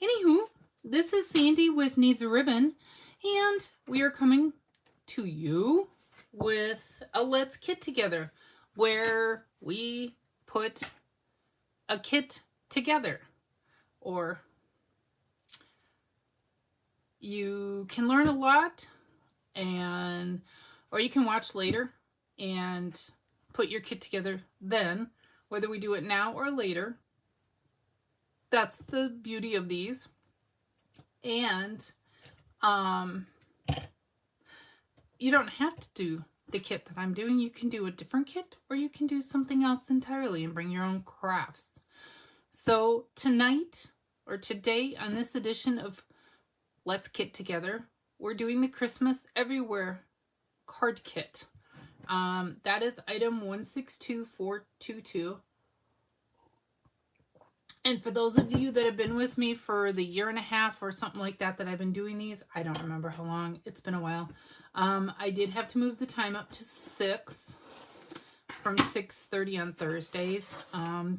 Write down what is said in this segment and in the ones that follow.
Anywho, this is Sandy with Needs a Ribbon, and we are coming to you with a Let's Kit Together, where we put a kit together, or you can learn a lot, or you can watch later and put your kit together then, whether we do it now or later. That's the beauty of these. And you don't have to do the kit that I'm doing. You can do a different kit, or you can do something else entirely and bring your own crafts. So tonight, or today, on this edition of Let's Kit Together, we're doing the Christmas Everywhere card kit. That is item 162422. And for those of you that have been with me for the year and a half or something like that I've been doing these, I don't remember how long, it's been a while. I did have to move the time up to 6 from 6:30 on Thursdays,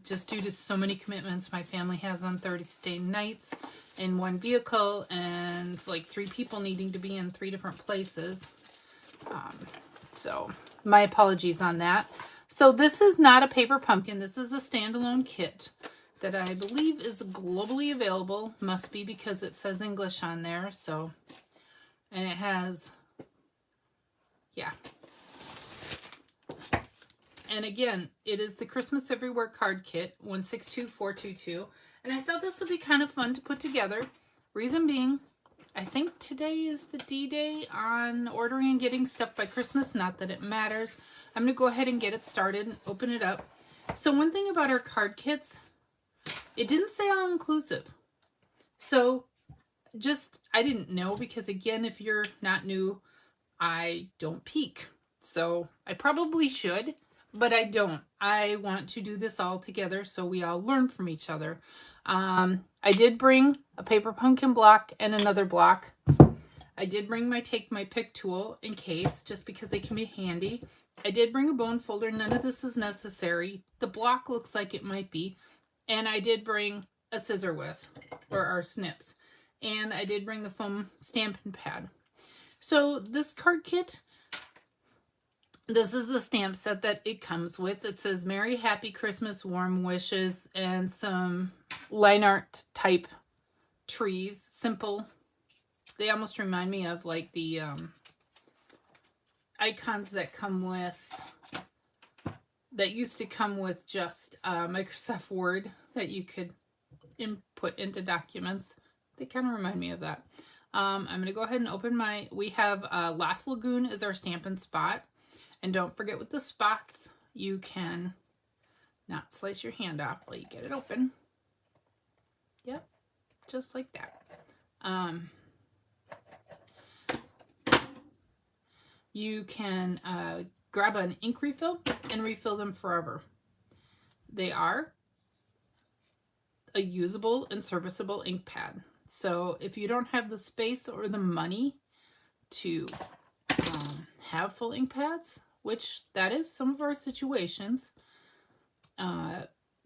just due to so many commitments my family has on Thursday nights in one vehicle, and like 3 people needing to be in 3 different places. So my apologies on that. So this is not a paper pumpkin. This is a standalone kit that I believe is globally available. Must be, because it says English on there. So, and it has, yeah. And again, it is the Christmas Everywhere card kit, 162422. And I thought this would be kind of fun to put together. Reason being, I think today is the D-Day on ordering and getting stuff by Christmas. Not that it matters. I'm going to go ahead and get it started and open it up. So one thing about our card kits, it didn't say all inclusive. So I didn't know, because again, if you're not new, I don't peek. So I probably should, but I don't. I want to do this all together so we all learn from each other. I did bring a paper pumpkin block and another block. I did bring my Take My Pick tool in case, just because they can be handy. I did bring a bone folder. None of this is necessary. The block looks like it might be. And I did bring a scissor width, or our snips. And I did bring the foam Stampin' pad. So this card kit, this is the stamp set that it comes with. It says Merry Happy Christmas, Warm Wishes, and some line art type trees. Simple. They almost remind me of like the icons that come with, that used to come with just Microsoft Word that you could input into documents. They kind of remind me of that. I'm going to go ahead and open we have Lost Lagoon as our Stampin' spot. And don't forget, with the spots, you can not slice your hand off while you get it open. Yep, just like that. You can grab an ink refill and refill them forever. They are a usable and serviceable ink pad. So if you don't have the space or the money to have full ink pads, which that is some of our situations,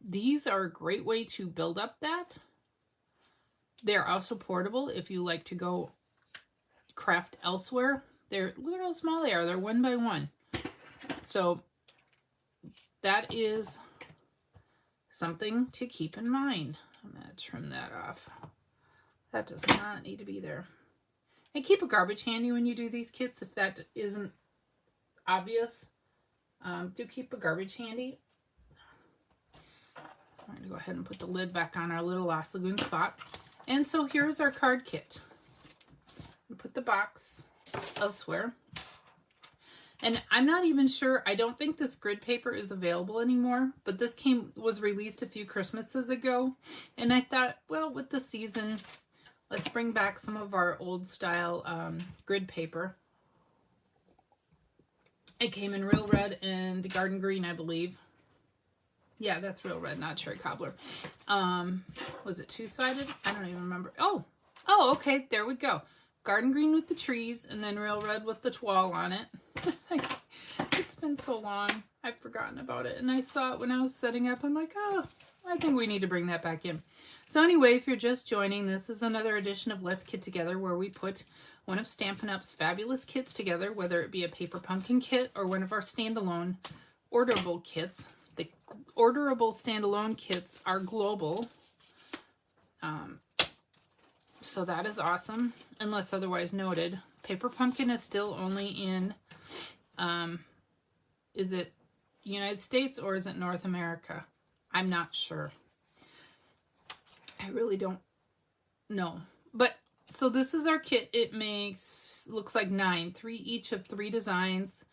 these are a great way to build up that. They're also portable if you like to go craft elsewhere. Look at how small they are. They're 1 by 1. So that is something to keep in mind. I'm going to trim that off. That does not need to be there. And keep a garbage handy when you do these kits, if that isn't obvious. Do keep a garbage handy. I'm going to go ahead and put the lid back on our little Lost Lagoon spot. And so here's our card kit. We'll put the box elsewhere. And I'm not even sure, I don't think this grid paper is available anymore, but this was released a few Christmases ago. And I thought, well, with the season, let's bring back some of our old style grid paper. It came in real red and garden green, I believe. Yeah, that's real red, not cherry cobbler. Was it 2-sided? I don't even remember. Oh, okay, there we go. Garden green with the trees, and then real red with the toile on it. It's been so long. I've forgotten about it. And I saw it when I was setting up. I'm like, oh, I think we need to bring that back in. So anyway, if you're just joining, this is another edition of Let's Kit Together, where we put one of Stampin' Up's fabulous kits together, whether it be a paper pumpkin kit or one of our standalone orderable kits. The orderable standalone kits are global. So that is awesome, unless otherwise noted. Paper pumpkin is still only in, is it United States or is it North America? I'm not sure. I really don't know. But so this is our kit. It looks like 9, 3 each of 3 designs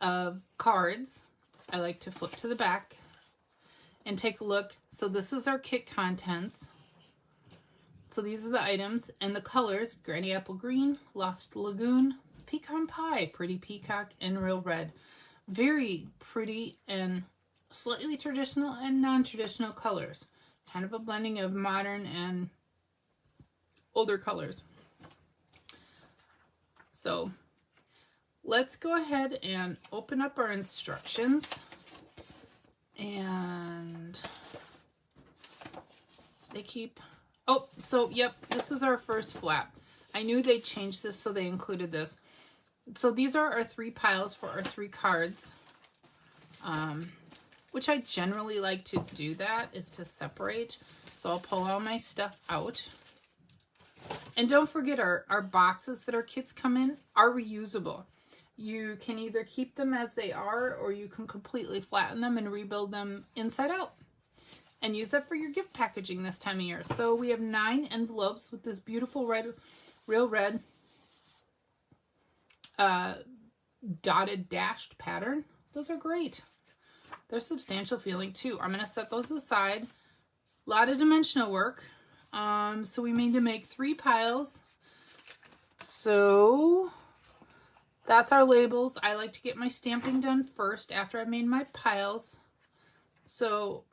of cards. I like to flip to the back and take a look. So this is our kit contents. So these are the items and the colors: Granny Apple Green, Lost Lagoon, Pecan Pie, Pretty Peacock, and Real Red. Very pretty and slightly traditional and non-traditional colors. Kind of a blending of modern and older colors. So let's go ahead and open up our instructions. And they keep... Oh, so yep, this is our first flap. I knew they changed this, so they included this. So these are our 3 piles for our 3 cards. Which I generally like to do that, is to separate. So I'll pull all my stuff out. And don't forget, our boxes that our kits come in are reusable. You can either keep them as they are, or you can completely flatten them and rebuild them inside out. And use that for your gift packaging this time of year. So we have 9 envelopes with this beautiful red, real red dotted dashed pattern. Those are great. They're substantial feeling too. I'm going to set those aside. A lot of dimensional work. So we need to make 3 piles. So that's our labels. I like to get my stamping done first after I've made my piles. So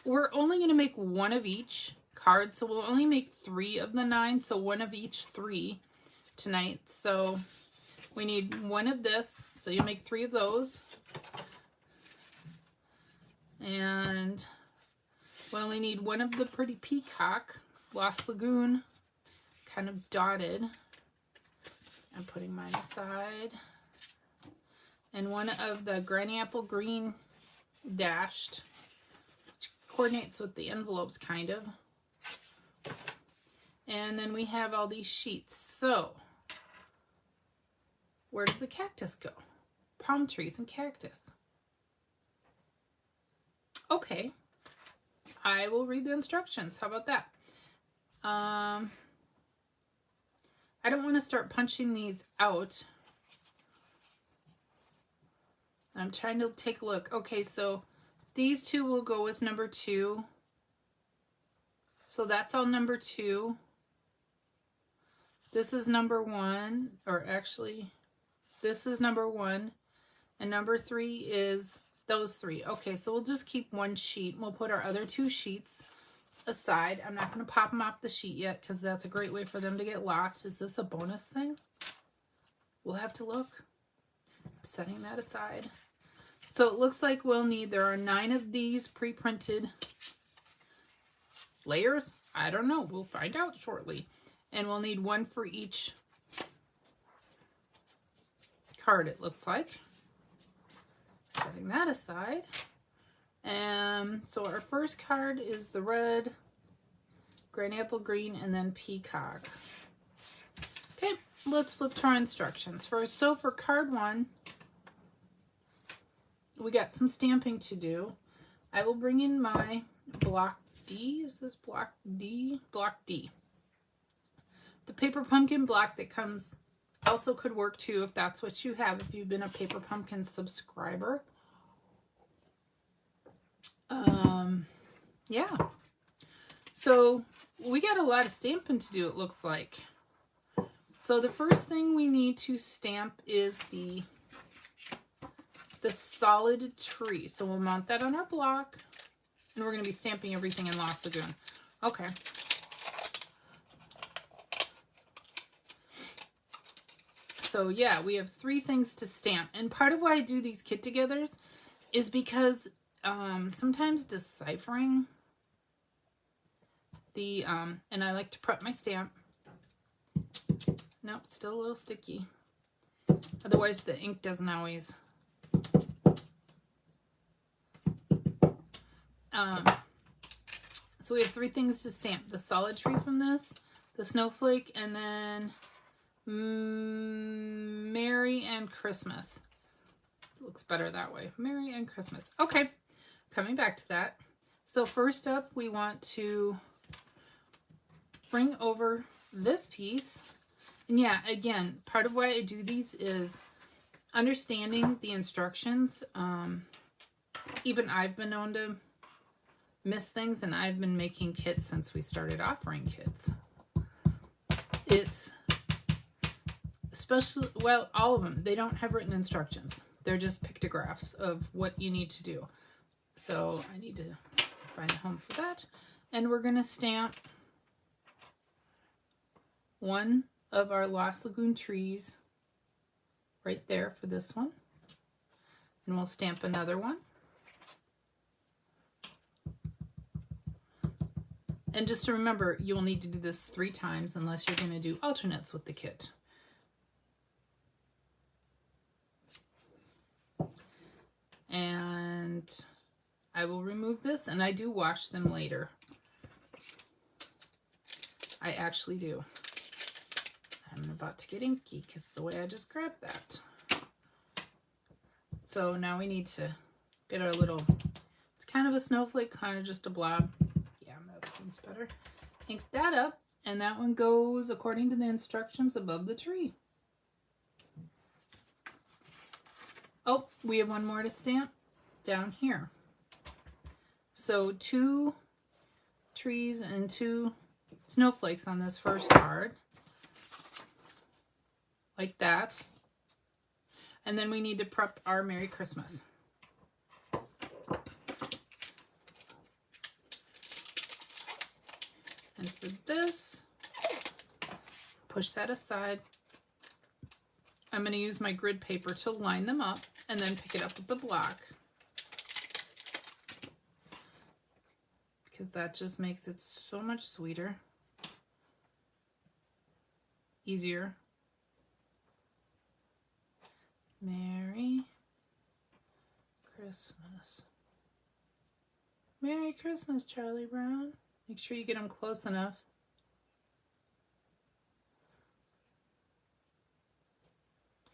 we're only going to make 1 of each card. So we'll only make 3 of the 9. So 1 of each 3 tonight. So we need 1 of this. So you make 3 of those. And we only need 1 of the Pretty Peacock, Lost Lagoon, kind of dotted. I'm putting mine aside. And 1 of the Granny Apple Green dashed, which coordinates with the envelopes kind of. And then we have all these sheets. So where does the cactus go? Palm trees and cactus. Okay, I will read the instructions. How about that? I don't want to start punching these out. I'm trying to take a look. Okay, so these 2 will go with number 2. So that's all number 2. This is number 1, or actually, this is number 1, and number 3 is those 3. Okay, so we'll just keep 1 sheet. We'll put our other 2 sheets aside. I'm not going to pop them off the sheet yet, because that's a great way for them to get lost. Is this a bonus thing? We'll have to look. I'm setting that aside. So it looks like we'll need, there are 9 of these pre-printed layers. I don't know. We'll find out shortly. And we'll need 1 for each card, it looks like. Setting that aside. And so our first card is the red, Granny Apple Green, and then Peacock. Okay, let's flip to our instructions. So for card 1, we got some stamping to do. I will bring in my block D. Is this block D? Block D. The paper pumpkin block that comes also could work too if that's what you have, if you've been a Paper Pumpkin subscriber. Yeah. So we got a lot of stamping to do, it looks like. So the first thing we need to stamp is the solid tree. So we'll mount that on our block, and we're going to be stamping everything in Lost Lagoon. Okay. So yeah, we have 3 things to stamp. And part of why I do these kit-togethers is because sometimes deciphering the, and I like to prep my stamp. Nope, it's still a little sticky. Otherwise the ink doesn't always. So we have 3 things to stamp. The solid tree from this, the snowflake, and then Merry and Christmas. Looks better that way. Merry and Christmas. Okay, coming back to that. So first up, we want to bring over this piece. And yeah, again, part of why I do these is understanding the instructions. Even I've been known to miss things, and I've been making kits since we started offering kits. It's especially, well, all of them, they don't have written instructions. They're just pictographs of what you need to do. So I need to find a home for that. And we're going to stamp one of our Lost Lagoon trees right there for this one. And we'll stamp another one. And just to remember, you'll need to do this 3 times unless you're going to do alternates with the kit. And I will remove this, and I do wash them later. I actually do. I'm about to get inky because of the way I just grabbed that. So now we need to get our little, it's kind of a snowflake, kind of just a blob. Yeah, that sounds better. Ink that up, and that one goes according to the instructions above the tree. Oh, we have one more to stamp down here. So 2 trees and 2 snowflakes on this first card. Like that. And then we need to prep our Merry Christmas. And for this, push that aside. I'm going to use my grid paper to line them up and then pick it up with the block. Because that just makes it so much sweeter. Easier. Merry Christmas. Merry Christmas, Charlie Brown. Make sure you get them close enough.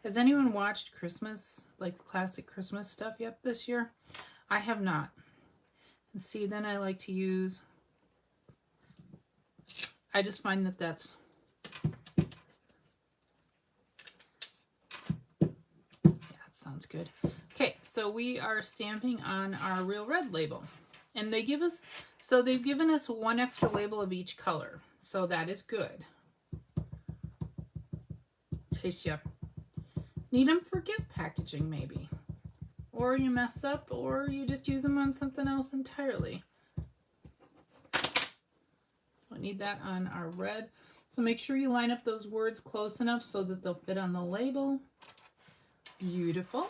Has anyone watched Christmas, like classic Christmas stuff yet this year? I have not. And see, then I like to use, I just find that that's, yeah, it sounds good. Okay, so we are stamping on our Real Red label. And they give us, so they've given us 1 extra label of each color. So that is good. In case you need them for gift packaging, maybe. Or you mess up, or you just use them on something else entirely. We'll need that on our red. So make sure you line up those words close enough so that they'll fit on the label. Beautiful.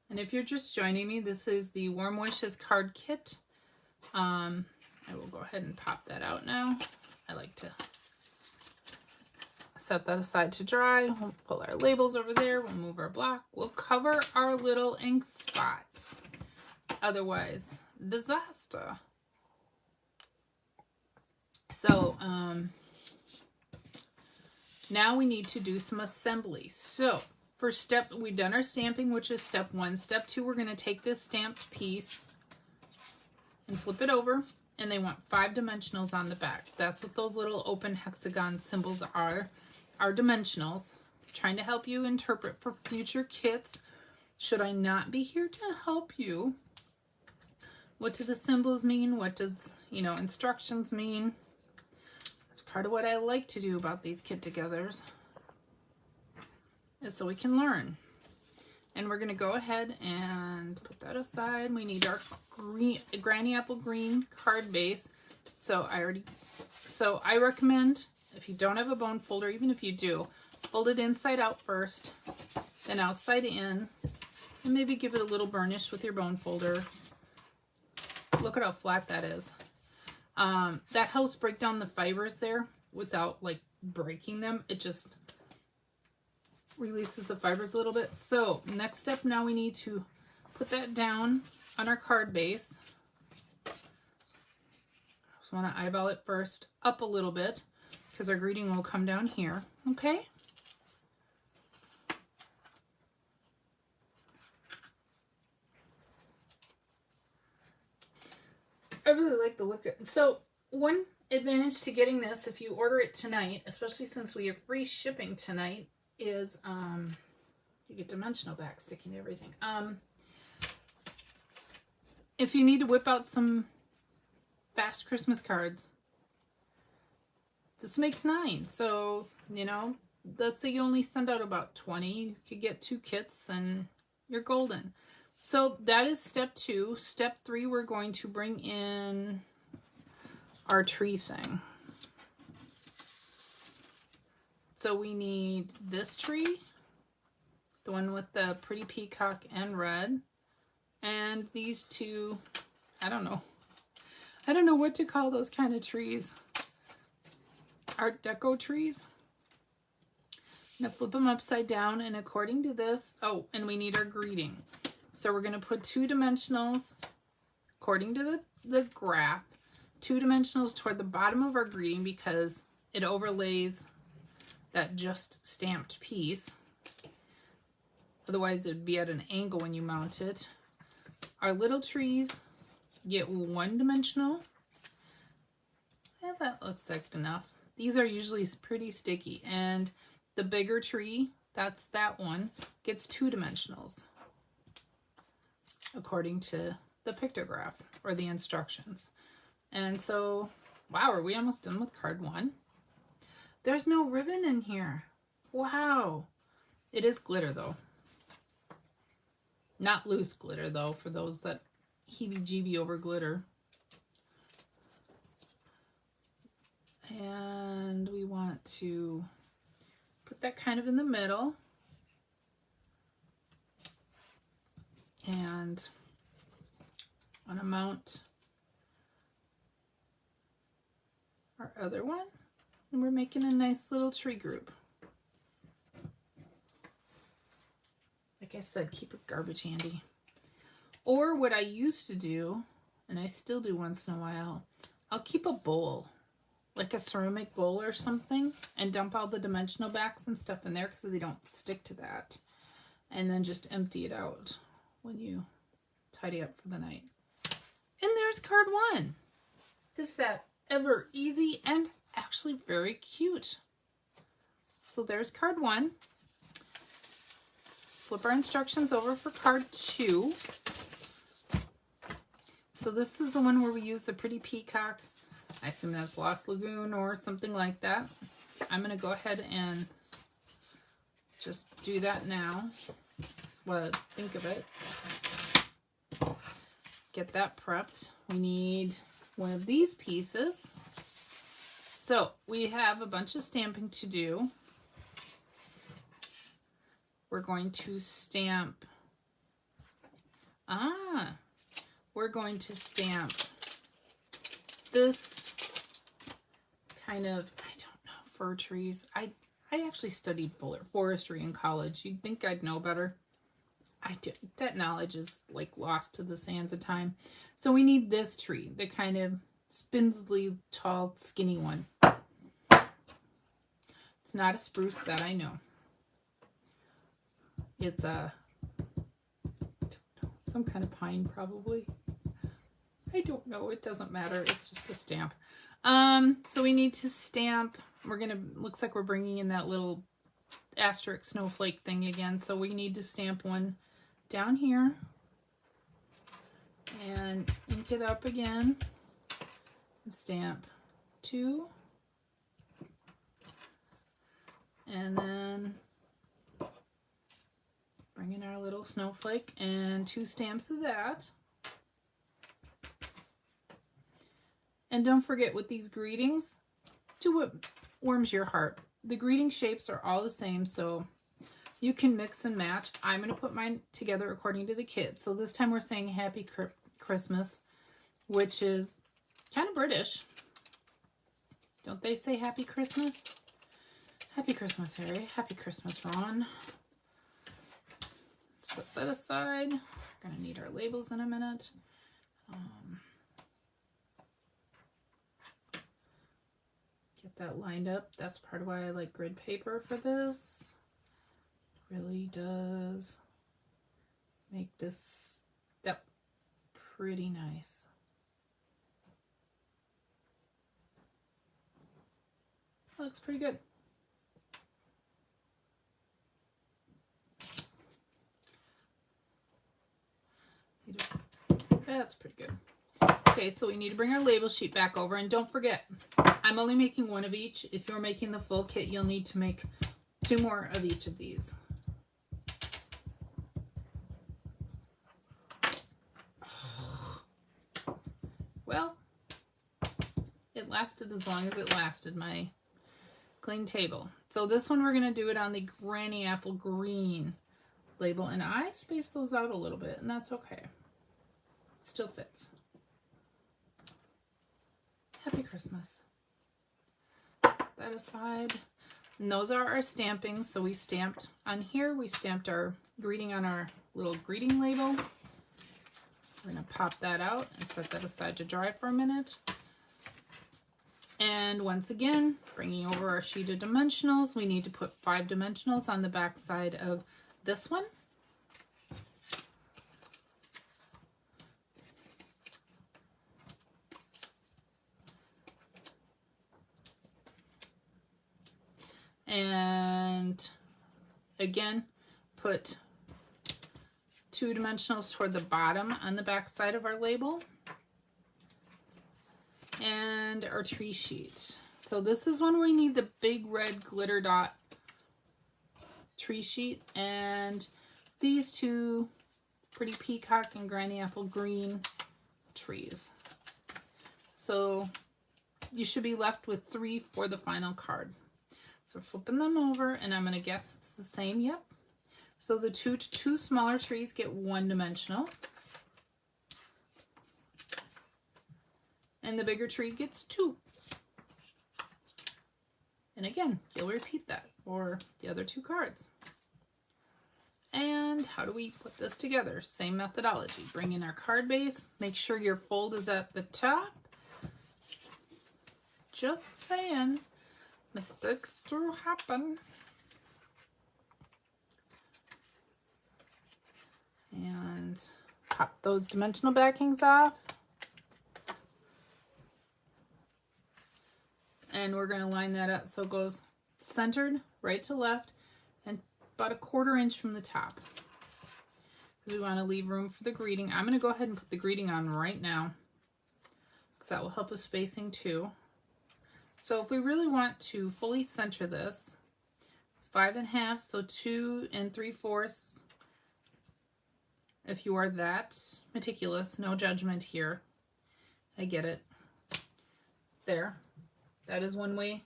And if you're just joining me, this is the Warm Wishes card kit. I will go ahead and pop that out now. I like to set that aside to dry. We'll pull our labels over there. We'll move our block. We'll cover our little ink spot. Otherwise, disaster. So now we need to do some assembly. So first step, we've done our stamping, which is step 1. Step 2, we're going to take this stamped piece and flip it over. And they want 5 dimensionals on the back. That's what those little open hexagon symbols are dimensionals. Trying to help you interpret for future kits. Should I not be here to help you? What do the symbols mean? What does, instructions mean? That's part of what I like to do about these kit-togethers, is so we can learn. And we're going to go ahead and put that aside. We need our green, Granny Apple Green card base. So I recommend, if you don't have a bone folder, even if you do, Fold it inside out first, then outside in, and maybe give it a little burnish with your bone folder. Look at how flat that is. That helps break down the fibers there without like breaking them. It just releases the fibers a little bit. So next step, now we need to put that down on our card base. Just want to eyeball it first up a little bit because our greeting will come down here. Okay. I really like the look of it. So one advantage to getting this, if you order it tonight, especially since we have free shipping tonight, is you get dimensional back sticking to everything. If you need to whip out some fast Christmas cards, this makes 9. So, you know, let's say you only send out about 20, you could get 2 kits and you're golden. So that is step 2. Step 3, we're going to bring in our tree thing. So we need this tree, the one with the pretty peacock and red, and these 2, I don't know what to call those kind of trees. Art Deco trees. I'm gonna flip them upside down, and according to this, oh, and we need our greeting. So we're going to put 2 dimensionals, according to the graph, 2 dimensionals toward the bottom of our greeting because it overlays that just stamped piece. Otherwise, it'd be at an angle when you mount it. Our little trees get 1 dimensional. Yeah, that looks like enough. These are usually pretty sticky. And the bigger tree, that's that one, gets 2 dimensionals, according to the pictograph or the instructions. And so, wow, are we almost done with card 1? There's no ribbon in here. Wow. It is glitter though. Not loose glitter though, for those that heebie-jeebie over glitter. And we want to put that kind of in the middle. And want to mount our other one, and we're making a nice little tree group. Like I said, keep a garbage handy. Or what I used to do, and I still do once in a while, I'll keep a bowl, like a ceramic bowl or something, and dump all the dimensional backs and stuff in there because they don't stick to that, and then just empty it out when you tidy up for the night. And there's card 1. Is that ever easy and actually very cute? So there's card 1. Flip our instructions over for card 2. So this is the one where we use the pretty peacock. I assume that's Lost Lagoon or something like that. I'm going to go ahead and just do that now. That's what I think of it. Get that prepped. We need one of these pieces. So we have a bunch of stamping to do. We're going to stamp. We're going to stamp this kind of, I don't know, fir trees. I actually studied forestry in college. You'd think I'd know better. I did. That knowledge is like lost to the sands of time. So we need this tree, the kind of spindly, tall, skinny one. It's not a spruce, that I know. It's a, some kind of pine probably. I don't know. It doesn't matter. It's just a stamp. So we need to stamp. We're gonna, looks like we're bringing in that little asterisk snowflake thing again. So we need to stamp one down here and ink it up again and stamp 2, and then bring in our little snowflake and 2 stamps of that. And don't forget, with these greetings, do what warms your heart. the greeting shapes are all the same, so you can mix and match. I'm going to put mine together according to the kids. So this time we're saying Happy Christmas, which is kind of British. Don't they say Happy Christmas? Happy Christmas, Harry. Happy Christmas, Ron. Set that aside. We're going to need our labels in a minute. Get that lined up. That's part of why I like grid paper for this. Really does make this step pretty nice. Looks pretty good. That's pretty good. Okay, so we need to bring our label sheet back over, and don't forget, I'm only making one of each. If you're making the full kit, you'll need to make 2 more of each of these. Well, it lasted as long as it lasted, my clean table. So this one we're going to do it on the Granny Apple Green label, and I spaced those out a little bit, and that's okay. It still fits. Happy Christmas. Put that aside. And those are our stampings. So we stamped on here, we stamped our greeting on our little greeting label. We're going to pop that out and set that aside to dry for a minute. And once again, bringing over our sheet of dimensionals, we need to put 5 dimensionals on the back side of this one. And again, put 2 dimensionals toward the bottom on the back side of our label. And our tree sheet. So this is when we need the big red glitter dot tree sheet, and these 2 pretty peacock and Granny Apple Green trees. So you should be left with 3 for the final card. So flipping them over, and I'm going to guess it's the same. Yep. So the two smaller trees get 1 dimensional. And the bigger tree gets 2. And again, you'll repeat that for the other 2 cards. And how do we put this together? Same methodology. Bring in our card base. Make sure your fold is at the top. Just saying. Mistakes do happen. And pop those dimensional backings off. And we're going to line that up so it goes centered, right to left, and about a 1/4 inch from the top. Because we want to leave room for the greeting. I'm going to go ahead and put the greeting on right now, because that will help with spacing too. So if we really want to fully center this, it's 5 1/2, so 2 3/4. If you are that meticulous, no judgment here. I get it. There. That is one way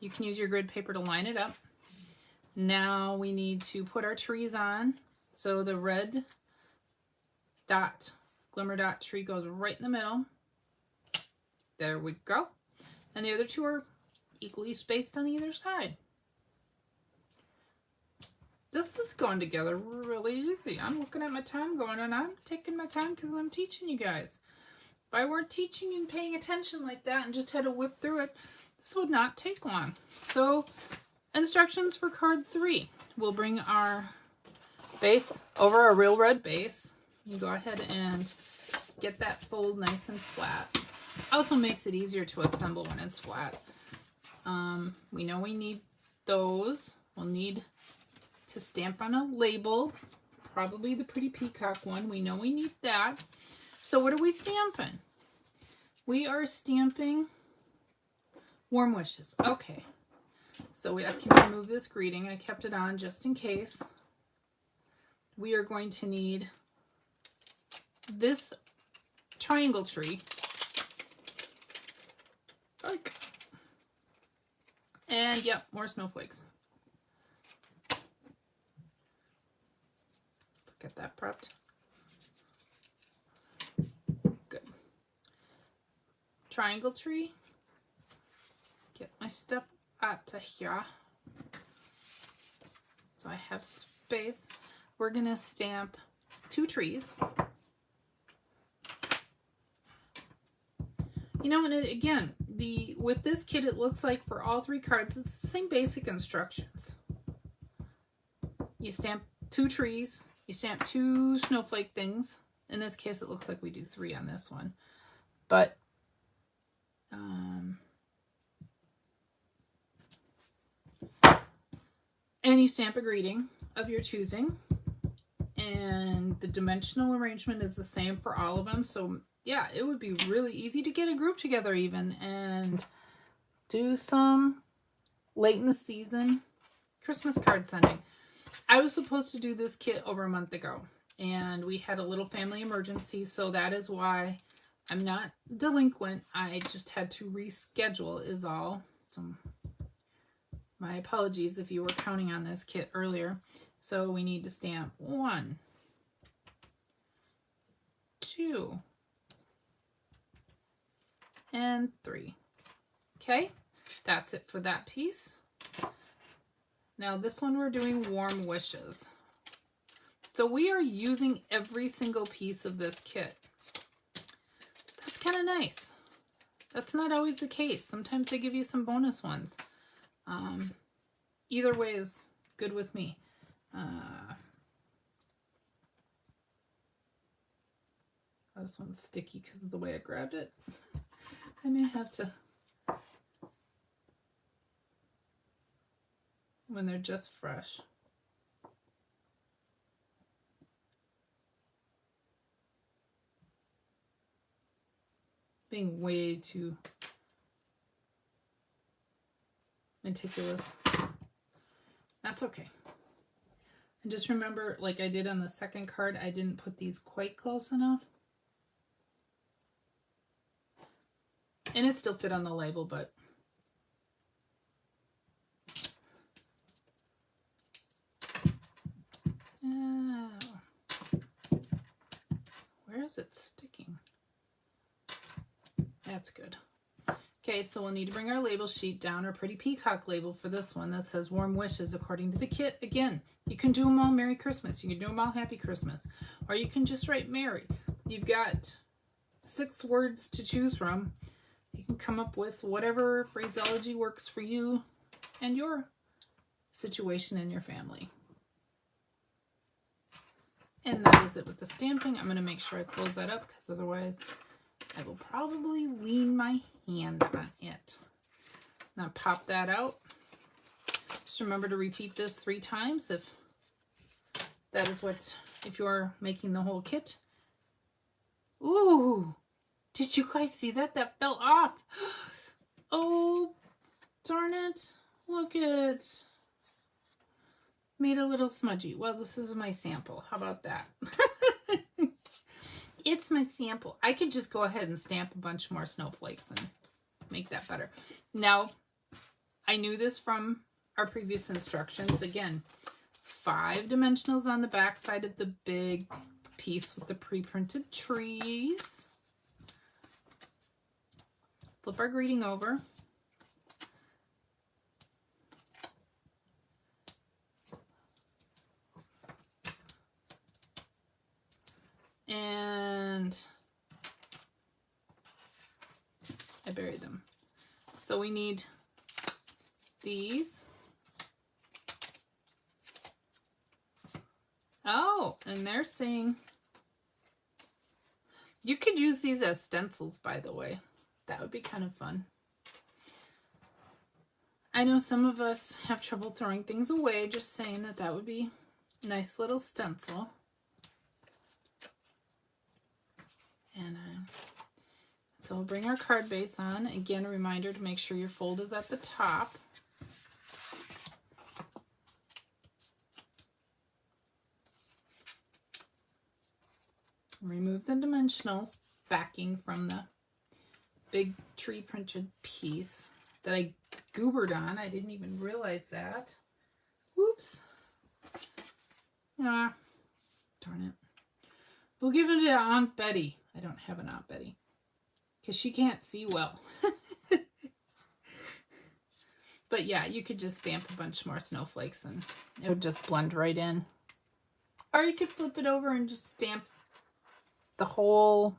you can use your grid paper to line it up. Now we need to put our trees on. So the red dot, glimmer dot tree goes right in the middle. There we go. And the other 2 are equally spaced on either side. This is going together really easy. I'm looking at my time going, and I'm taking my time because I'm teaching you guys. If I weren't teaching and paying attention like that and just had to whip through it, this would not take long. So, instructions for card 3. We'll bring our base over a real red base. You go ahead and get that fold nice and flat. Also makes it easier to assemble when it's flat. We know we need those. We'll need to stamp on a label, probably the pretty peacock one. We know we need that. So what are we stamping? We are stamping Warm Wishes. Okay. So I can remove this greeting. I kept it on just in case. We are going to need this triangle tree. And yep, more snowflakes. Get that prepped. Good. Triangle tree. Get my stuff out of here. So I have space. We're going to stamp 2 trees. You know, and again, with this kit, it looks like for all 3 cards, it's the same basic instructions. You stamp 2 trees, you stamp 2 snowflake things. In this case, it looks like we do 3 on this one. But, and you stamp a greeting of your choosing. And the dimensional arrangement is the same for all of them. So yeah, it would be really easy to get a group together even and do some late in the season Christmas card sending. I was supposed to do this kit over a month ago, and we had a little family emergency, so that is why I'm not delinquent. I just had to reschedule is all. So my apologies if you were counting on this kit earlier. So we need to stamp 1, 2, and 3. Okay, that's it for that piece. Now this one we're doing warm wishes. So we are using every single piece of this kit. That's kind of nice. That's not always the case. Sometimes they give you some bonus ones. Either way is good with me. This one's sticky because of the way I grabbed it. I may have to, when they're just fresh. Being way too meticulous. That's okay. And just remember, like I did on the second card, I didn't put these quite close enough. And it still fit on the label, but where is it sticking? That's good. Okay, so we'll need to bring our label sheet down, our pretty peacock label for this one that says warm wishes according to the kit. Again, you can do them all Merry Christmas. You can do them all Happy Christmas. Or you can just write Merry. You've got 6 words to choose from. You can come up with whatever phraseology works for you and your situation and your family. And that is it with the stamping. I'm going to make sure I close that up because otherwise I will probably lean my hand on it. Now pop that out. Just remember to repeat this 3 times if that is what, if you're making the whole kit. Ooh, did you guys see that? That fell off. Oh, darn it. Look it. Made a little smudgy. Well, this is my sample. How about that? It's my sample. I could just go ahead and stamp a bunch more snowflakes and make that better. Now, I knew this from our previous instructions. Again, 5 dimensionals on the back side of the big piece with the pre-printed trees. Flip our greeting over. And I buried them. So we need these. Oh, and they're saying you could use these as stencils, by the way. That would be kind of fun. I know some of us have trouble throwing things away, just saying that that would be a nice little stencil. And so we'll bring our card base on. Again, a reminder to make sure your fold is at the top. Remove the dimensionals backing from the big tree printed piece that I goobered on. I didn't even realize that. Whoops. Ah, darn it. We'll give it to Aunt Betty. I don't have an Aunt Betty because she can't see well. But yeah, you could just stamp a bunch more snowflakes and it would just blend right in. Or you could flip it over and just stamp the whole,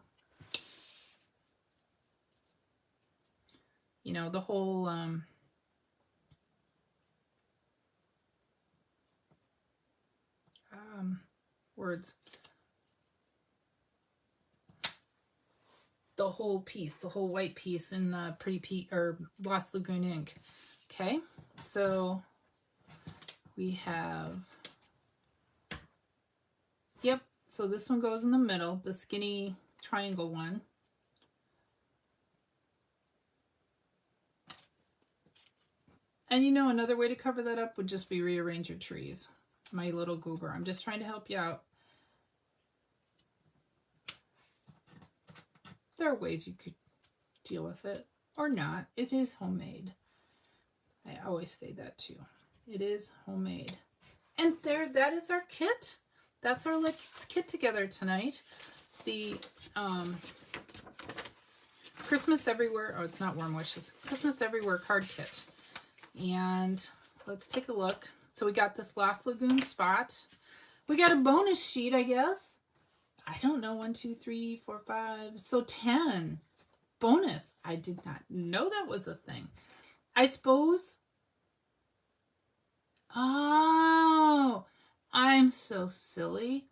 you know, the whole words. The whole piece, the whole white piece in the Lost Lagoon ink. Okay, so we have, yep, so this one goes in the middle, the skinny triangle one. And you know, another way to cover that up would just be rearrange your trees. My little goober, I'm just trying to help you out. There are ways you could deal with it or not. It is homemade. I always say that too. It is homemade. And there, that is our kit. That's our Let's Kit Together tonight. The Christmas Everywhere, oh, it's not Warm Wishes. Christmas Everywhere card kit. And let's take a look. So we got this Lost Lagoon spot. We got a bonus sheet, I guess. I don't know, 1, 2, 3, 4, 5, so 10 bonus. I did not know that was a thing. I suppose, oh, I'm so silly.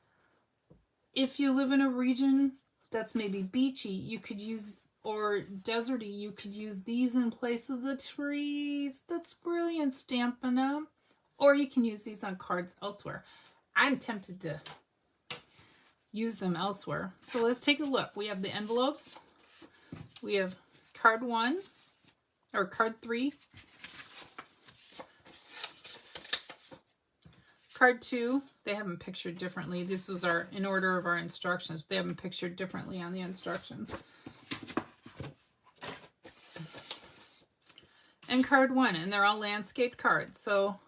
If you live in a region that's maybe beachy, you could use, or deserty, you could use these in place of the trees. That's brilliant, Stampin' Up. Or you can use these on cards elsewhere. I'm tempted to use them elsewhere. So let's take a look. We have the envelopes. We have card 1 or card 3. Card 2, they have them pictured differently. This was our, in order of our instructions. They have them pictured differently on the instructions. And card 1, and they're all landscaped cards. So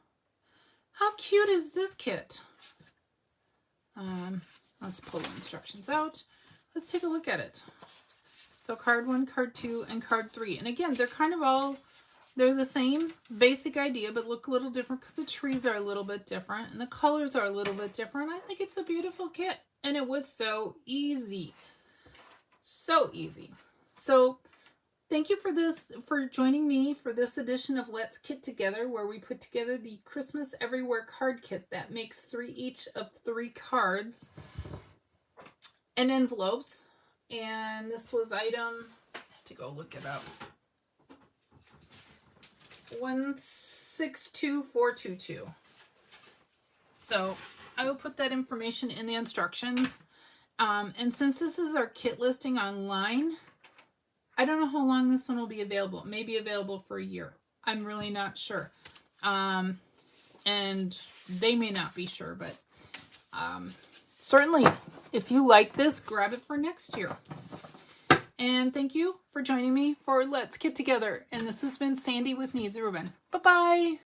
how cute is this kit? Let's pull the instructions out. Let's take a look at it. So card 1, card 2, and card 3. And again, they're kind of all, they're the same basic idea, but look a little different because the trees are a little bit different and the colors are a little bit different. I think it's a beautiful kit. And it was so easy. So easy. So thank you for joining me for this edition of Let's Kit Together, where we put together the Christmas Everywhere card kit that makes 3 each of 3 cards and envelopes. And this was item, I have to go look it up, 162422. So I will put that information in the instructions. And since this is our kit listing online, I don't know how long this one will be available. It may be available for a year. I'm really not sure. And they may not be sure, but certainly if you like this, grab it for next year. And thank you for joining me for Let's Kit Together. And this has been Sandy with Needs Reuben. Bye-bye.